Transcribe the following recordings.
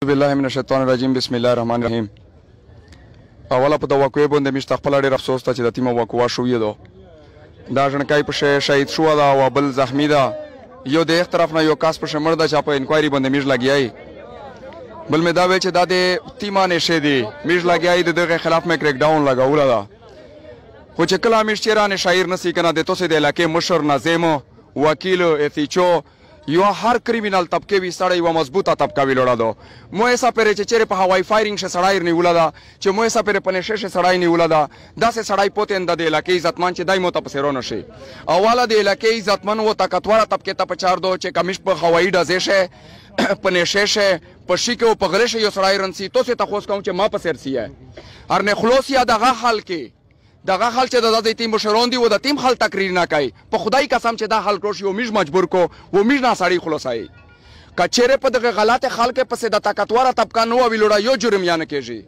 بالله من الشیطان الرجیم بسم الله الرحمن الرحیم. اوله په د واقعې باندې مې خپله ډېر افسوس ته چې د تیمه واقعه شوې ده. دا ژڼکی په شهید شوه ده او بل زخمي ده. یو د یک طرف نه یو کس په مړ ده چې په انکوایري باندې میږ لګیایي. بل مې دا ویل چې دا د تیمه نشې دي میږ لګیایي د دغه خلاف مې کریک ډاون لګوله ده. خو چې کله میږ چیرانې شاعر نسی کنه د توسې د علاقې مشر ناظم وکیل اتیچو یو هر کریمینل طبقه وی سړی یو مضبوطه طبقه وی لوړه ده. مو یې سپره چې چیرې په هوای فایرینګ شه سړی نیوله ده چې مو یې سپره په نشه شه سړی نیوله ده. داسې سړی پوتین د علاقې عزتمن چې دای مو ته پسې رونه شي. اوله د علاقې عزتمن و طاقتوره طبقه ته په چار دو چې کمیش په هوایی ډزې شه په نشه شه په شیکه او په غلې شه یو سړی رنسي تو سه تخوس کوم چې ما په سرسي ہے هر نه خلاص یا دغه حل کې دغه حل چې د تیم مشرون دی و د تیم حل تقریر نه کوي. په خدای قسم چې دا حل کړو یو میږ مجبور کو و میږ نه سړی خلاصای کچېره په دغه غلط حل کې پسې د طاقتوره طبقه نو ویلوړه یو جرم یا نه کېږي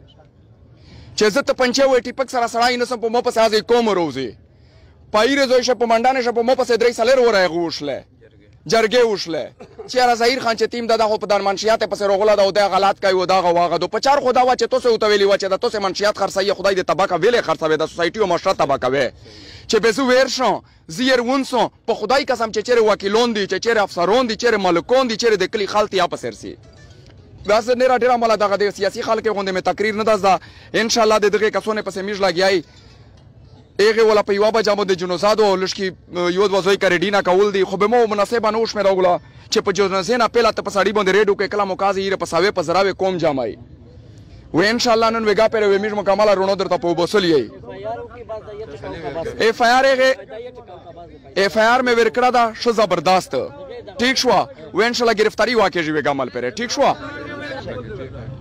چې زه ته پنچه وې ټیپک سره سړی نه سم په مو پسې ازي کوم روزي پایره زوی شه په منډانه شه په مو پسې درې سالر ورای غوښله جرګه وشله چې ظاهر خان چې تیم دغه په دان منشيات پسې روغله دا او د غلط کوي او دغه واغه دو په چار خدا وا چې توسه وتویلی و چې د توسه منشيات خرڅي خدای د تباکه ویلې خرڅوي د سوسایټي او معاشره تباکه وي چې بزو ورشو زیر ونسو په خدای قسم چې چیرې وکیلون دي چې چیرې افسرون دي چیرې مالکون دي چیرې د کلی خالتي یا پسرسي بس نه را ډیر عمله دغه د سیاسي خلک غونډه مې تقریر نه دزدا ان شاء الله دغه کسونه پسې میږ لګیای ایغه ولا په یوه بجامو د جنوزادو لشکي یو د وځوي کریډینا کول دي خو به مو مناسبه نه وشمه راغله چې په جنوزینا پیلا ته په سړی باندې ریډو کې کلام وکازي یې په ساوي په زراوي کوم جامای و ان شاء الله نن وګا پر وې میږ مکمل رونو درته په وبسلې اف آی آر مې ورکړه دا شو زبردست ٹھیک شو و ان شاء الله گرفتاری واقع جی وګا مل پر ٹھیک شو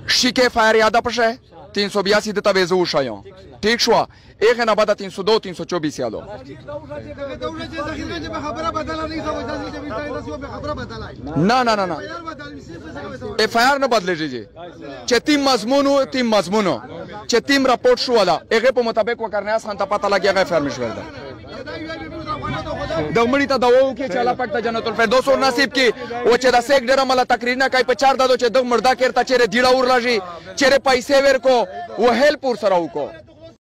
شیکه فایر یاد پشه 382 د توزو شایو ٹھیک شو ایک نه بعد 302 324 یادو نه نه نه نه اف آی آر نه بدلېږي چې تیم مضمونو چې تیم راپورټ شو ولا هغه په مطابق وکړناس خان ته پته لګي هغه فرم شول ده د مړی ته دواو کې چې الله پاک ته جنت الفردوس ور نصیب کی او چې د سیک ډیر مله تقریر نه کوي په چار دادو چې د مردا کېرته چیرې دیړه ور راځي چیرې پیسې ورکو و هیل پور سره وکړو